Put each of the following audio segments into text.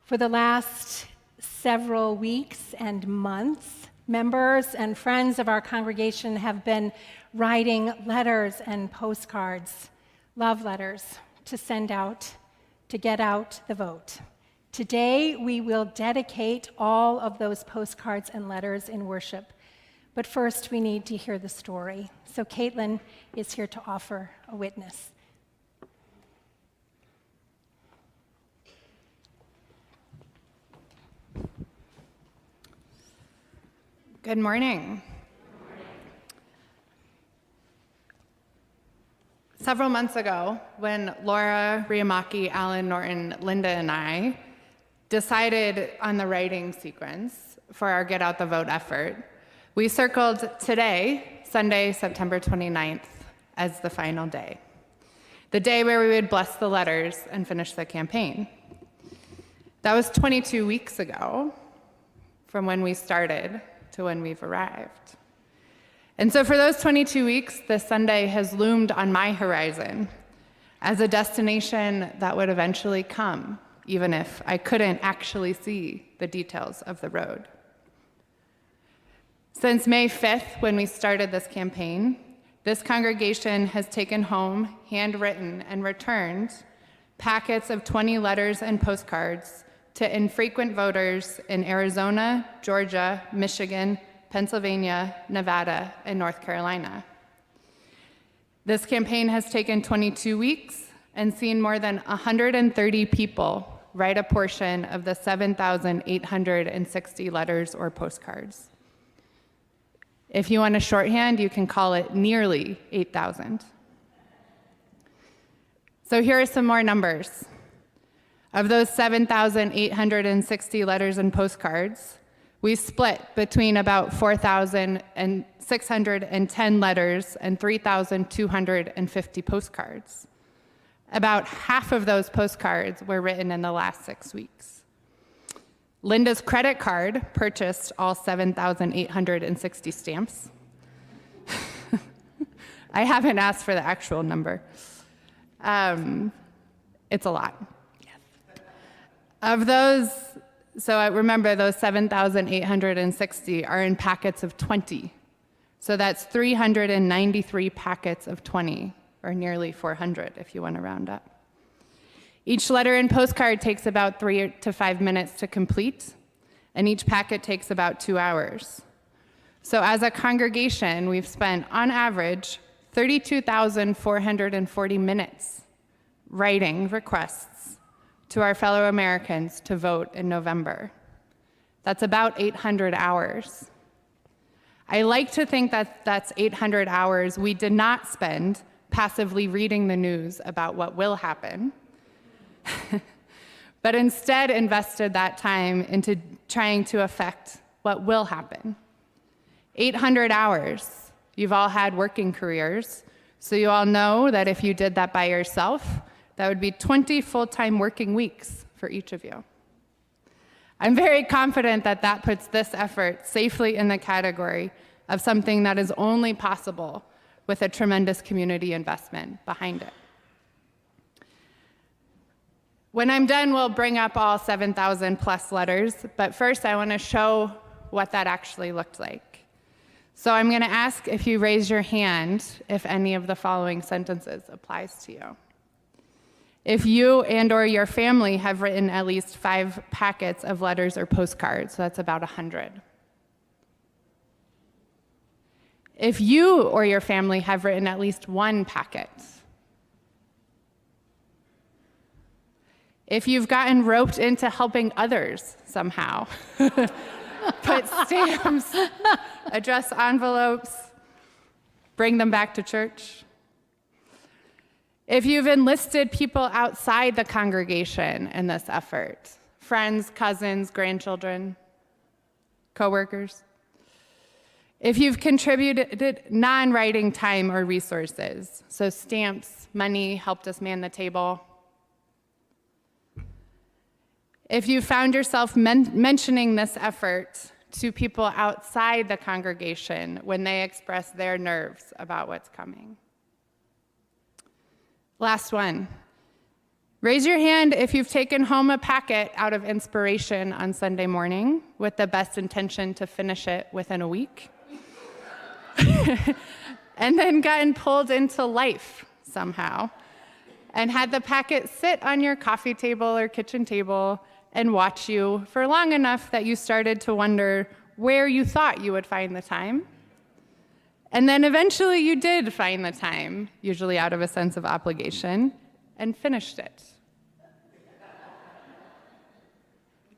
For the last several weeks and months, members and friends of our congregation have been writing letters and postcards, love letters, to send out, to get out the vote. Today, we will dedicate all of those postcards and letters in worship. But first, we need to hear the story. So Caitlin is here to offer a witness. Good morning. Several months ago, when Laura Riamaki, Alan Norton, Linda, and I decided on the writing sequence for our Get Out the Vote effort, we circled today, Sunday, September 29th, as the final day, the day where we would bless the letters and finish the campaign. That was 22 weeks ago from when we started to when we've arrived. And so for those 22 weeks, this Sunday has loomed on my horizon as a destination that would eventually come, even if I couldn't actually see the details of the road. Since May 5th, when we started this campaign, this congregation has taken home, handwritten, and returned packets of 20 letters and postcards to infrequent voters in Arizona, Georgia, Michigan, Pennsylvania, Nevada, and North Carolina. This campaign has taken 22 weeks and seen more than 130 people write a portion of the 7,860 letters or postcards. If you want a shorthand, you can call it nearly 8,000. So here are some more numbers. Of those 7,860 letters and postcards, we split between about 4,610 letters and 3,250 postcards. About half of those postcards were written in the last 6 weeks. Linda's credit card purchased all 7,860 stamps. I haven't asked for the actual number. It's a lot. Of those, so I remember those 7,860 are in packets of 20. So that's 393 packets of 20, or nearly 400 if you want to round up. Each letter and postcard takes about 3 to 5 minutes to complete, and each packet takes about 2 hours. So as a congregation, we've spent, on average, 32,440 minutes writing requests to our fellow Americans to vote in November. That's about 800 hours. I like to think that that's 800 hours we did not spend passively reading the news about what will happen, but instead invested that time into trying to affect what will happen. 800 hours. You've all had working careers, so you all know that if you did that by yourself, that would be 20 full-time working weeks for each of you. I'm very confident that that puts this effort safely in the category of something that is only possible with a tremendous community investment behind it. When I'm done, we'll bring up all 7,000 plus letters, but first I want to show what that actually looked like. So I'm going to ask if you raise your hand if any of the following sentences applies to you. If you and or your family have written at least 5 packets of letters or postcards, so that's about 100. If you or your family have written at least 1 packet. If you've gotten roped into helping others somehow, put stamps, address envelopes, bring them back to church. If you've enlisted people outside the congregation in this effort, friends, cousins, grandchildren, coworkers. If you've contributed non-writing time or resources, so stamps, money, helped us man the table. If you found yourself mentioning this effort to people outside the congregation when they express their nerves about what's coming. Last one. Raise your hand if you've taken home a packet out of inspiration on Sunday morning with the best intention to finish it within a week. And then gotten pulled into life somehow and had the packet sit on your coffee table or kitchen table and watch you for long enough that you started to wonder where you thought you would find the time. And then eventually you did find the time, usually out of a sense of obligation, and finished it.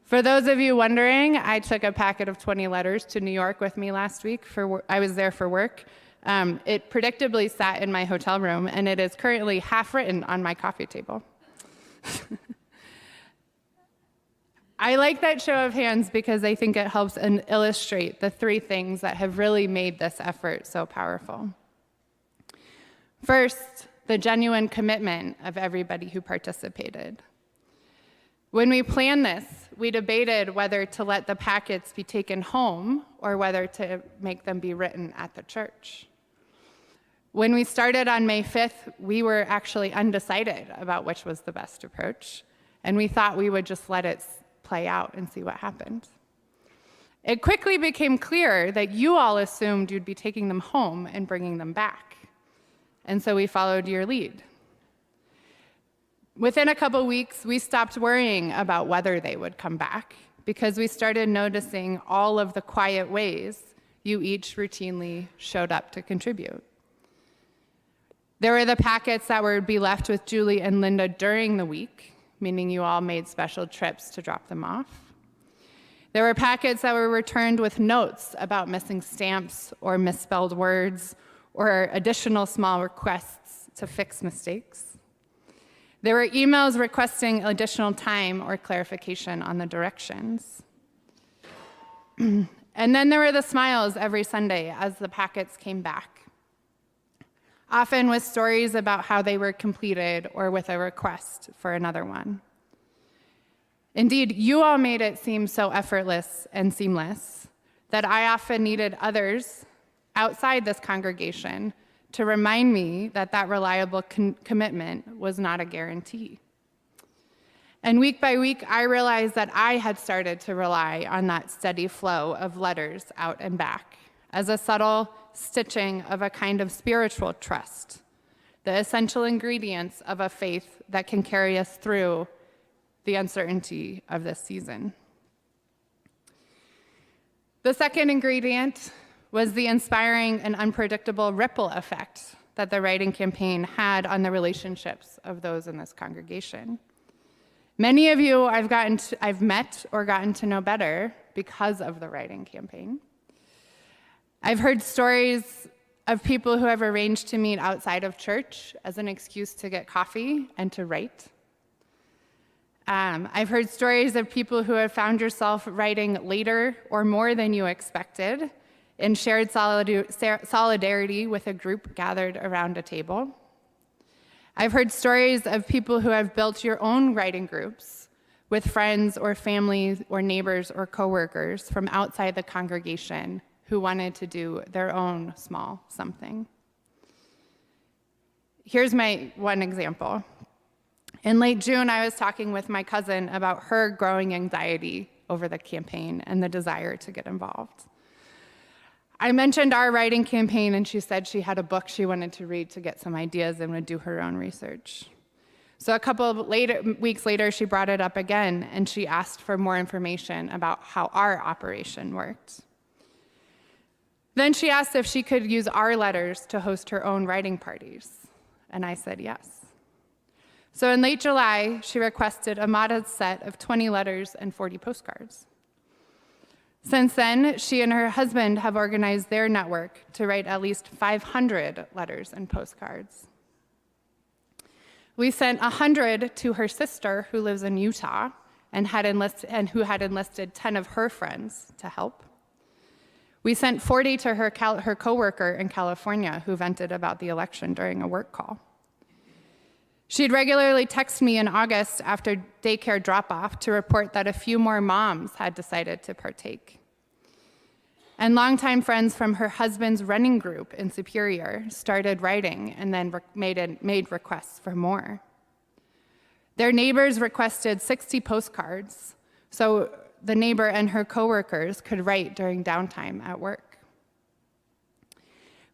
For those of you wondering, I took a packet of 20 letters to New York with me last week. I was there for work. It predictably sat in my hotel room, and it is currently half written on my coffee table. I like that show of hands because I think it helps illustrate the three things that have really made this effort so powerful. First, the genuine commitment of everybody who participated. When we planned this, we debated whether to let the packets be taken home or whether to make them be written at the church. When we started on May 5th, we were actually undecided about which was the best approach, and we thought we would just let it play out and see what happened. It quickly became clear that you all assumed you'd be taking them home and bringing them back, and so we followed your lead. Within a couple weeks, we stopped worrying about whether they would come back because we started noticing all of the quiet ways you each routinely showed up to contribute. There were the packets that would be left with Julie and Linda during the week, meaning you all made special trips to drop them off. There were packets that were returned with notes about missing stamps or misspelled words or additional small requests to fix mistakes. There were emails requesting additional time or clarification on the directions. And then there were the smiles every Sunday as the packets came back, often with stories about how they were completed or with a request for another one. Indeed, you all made it seem so effortless and seamless that I often needed others outside this congregation to remind me that that reliable commitment was not a guarantee. And week by week, I realized that I had started to rely on that steady flow of letters out and back as a subtle stitching of a kind of spiritual trust, the essential ingredients of a faith that can carry us through the uncertainty of this season. The second ingredient was the inspiring and unpredictable ripple effect that the writing campaign had on the relationships of those in this congregation. Many of you I've met or gotten to know better because of the writing campaign. I've heard stories of people who have arranged to meet outside of church as an excuse to get coffee and to write. I've heard stories of people who have found yourself writing later or more than you expected in shared solidarity with a group gathered around a table. I've heard stories of people who have built your own writing groups with friends or families or neighbors or coworkers from outside the congregation who wanted to do their own small something. Here's my one example. In late June, I was talking with my cousin about her growing anxiety over the campaign and the desire to get involved. I mentioned our writing campaign, and she said she had a book she wanted to read to get some ideas and would do her own research. So a couple of weeks later, she brought it up again, and she asked for more information about how our operation worked. Then she asked if she could use our letters to host her own writing parties, and I said yes. So in late July, she requested a modest set of 20 letters and 40 postcards. Since then, she and her husband have organized their network to write at least 500 letters and postcards. We sent 100 to her sister, who lives in Utah, and who had enlisted 10 of her friends to help. We sent 40 to her coworker in California, who vented about the election during a work call. She'd regularly text me in August after daycare drop-off to report that a few more moms had decided to partake. And longtime friends from her husband's running group in Superior started writing and then made requests for more. Their neighbors requested 60 postcards so the neighbor and her coworkers could write during downtime at work.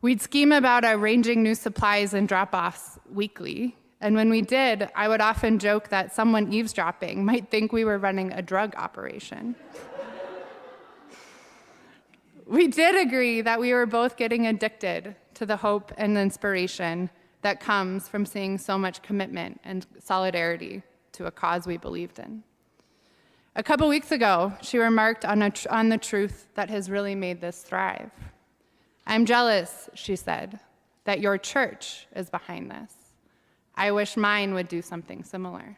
We'd scheme about arranging new supplies and drop-offs weekly, and when we did, I would often joke that someone eavesdropping might think we were running a drug operation. We did agree that we were both getting addicted to the hope and inspiration that comes from seeing so much commitment and solidarity to a cause we believed in. A couple weeks ago, she remarked on the truth that has really made this thrive. "I'm jealous," she said, "that your church is behind this. I wish mine would do something similar."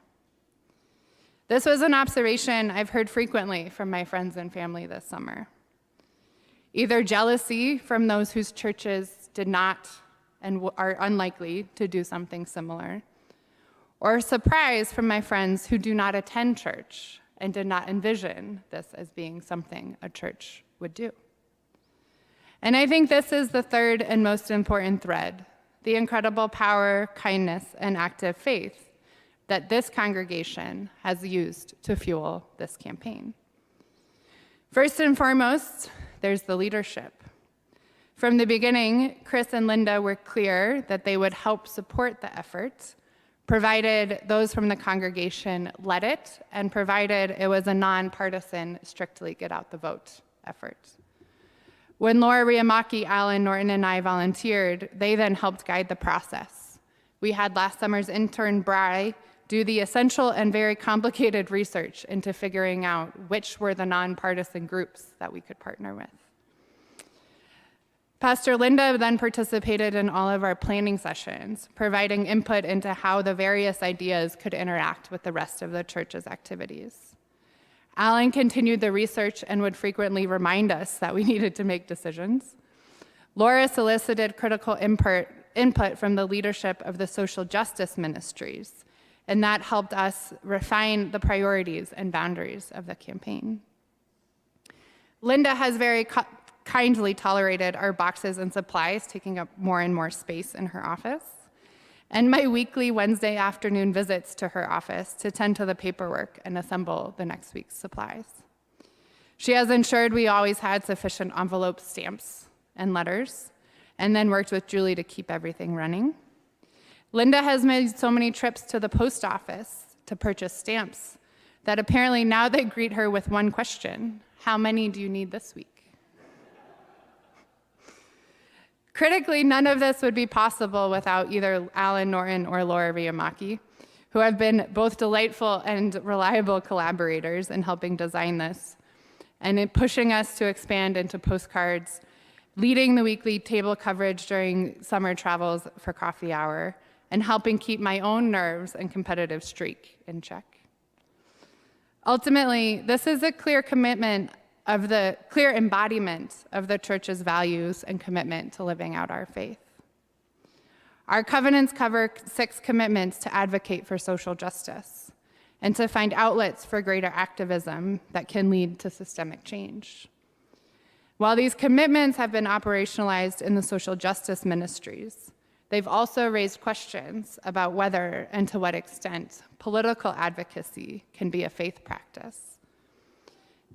This was an observation I've heard frequently from my friends and family this summer. Either jealousy from those whose churches did not and are unlikely to do something similar, or surprise from my friends who do not attend church and did not envision this as being something a church would do. And I think this is the third and most important thread, the incredible power, kindness, and active faith that this congregation has used to fuel this campaign. First and foremost, there's the leadership. From the beginning, Chris and Linda were clear that they would help support the effort, provided those from the congregation led it, and provided it was a nonpartisan, strictly get out the vote effort. When Laura Riamaki, Alan Norton, and I volunteered, they then helped guide the process. We had last summer's intern, Bry, do the essential and very complicated research into figuring out which were the nonpartisan groups that we could partner with. Pastor Linda then participated in all of our planning sessions, providing input into how the various ideas could interact with the rest of the church's activities. Alan continued the research and would frequently remind us that we needed to make decisions. Laura solicited critical input from the leadership of the social justice ministries, and that helped us refine the priorities and boundaries of the campaign. Linda has very kindly tolerated our boxes and supplies taking up more and more space in her office, and my weekly Wednesday afternoon visits to her office to tend to the paperwork and assemble the next week's supplies. She has ensured we always had sufficient envelope stamps and letters, and then worked with Julie to keep everything running. Linda has made so many trips to the post office to purchase stamps that apparently now they greet her with one question: how many do you need this week? Critically, none of this would be possible without either Alan Norton or Laura Riamaki, who have been both delightful and reliable collaborators in helping design this, and in pushing us to expand into postcards, leading the weekly table coverage during summer travels for coffee hour, and helping keep my own nerves and competitive streak in check. Ultimately, this is a clear embodiment of the church's values and commitment to living out our faith. Our covenants cover 6 commitments to advocate for social justice and to find outlets for greater activism that can lead to systemic change. While these commitments have been operationalized in the social justice ministries, they've also raised questions about whether and to what extent political advocacy can be a faith practice.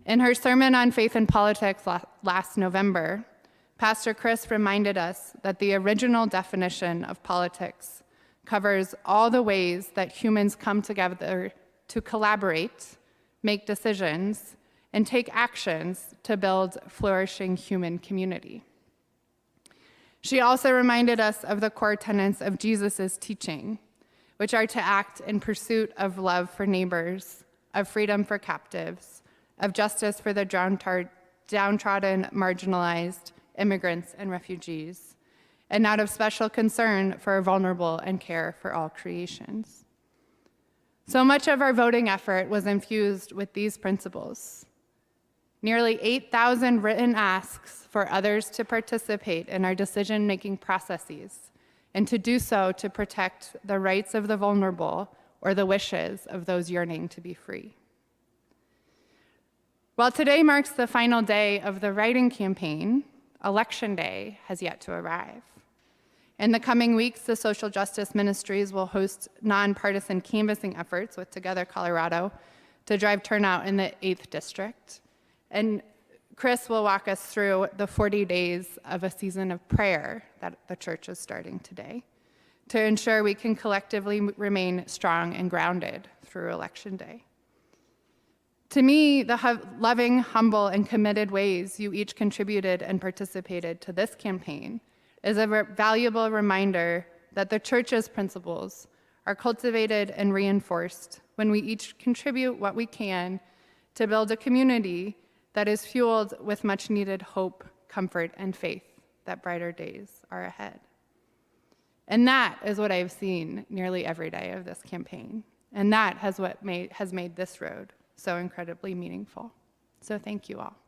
In her sermon on faith and politics last November, Pastor Chris reminded us that the original definition of politics covers all the ways that humans come together to collaborate, make decisions, and take actions to build flourishing human community. She also reminded us of the core tenets of Jesus' teaching, which are to act in pursuit of love for neighbors, of freedom for captives, of justice for the downtrodden, marginalized, immigrants, and refugees, and out of special concern for vulnerable and care for all creations. So much of our voting effort was infused with these principles. Nearly 8,000 written asks for others to participate in our decision-making processes, and to do so to protect the rights of the vulnerable or the wishes of those yearning to be free. While today marks the final day of the writing campaign, Election Day has yet to arrive. In the coming weeks, the Social Justice Ministries will host nonpartisan canvassing efforts with Together Colorado to drive turnout in the 8th District. And Chris will walk us through the 40 days of a season of prayer that the church is starting today to ensure we can collectively remain strong and grounded through Election Day. To me, the loving, humble, and committed ways you each contributed and participated to this campaign is a valuable reminder that the church's principles are cultivated and reinforced when we each contribute what we can to build a community that is fueled with much needed hope, comfort, and faith that brighter days are ahead. And that is what I've seen nearly every day of this campaign. And that has made this road so incredibly meaningful. So thank you all.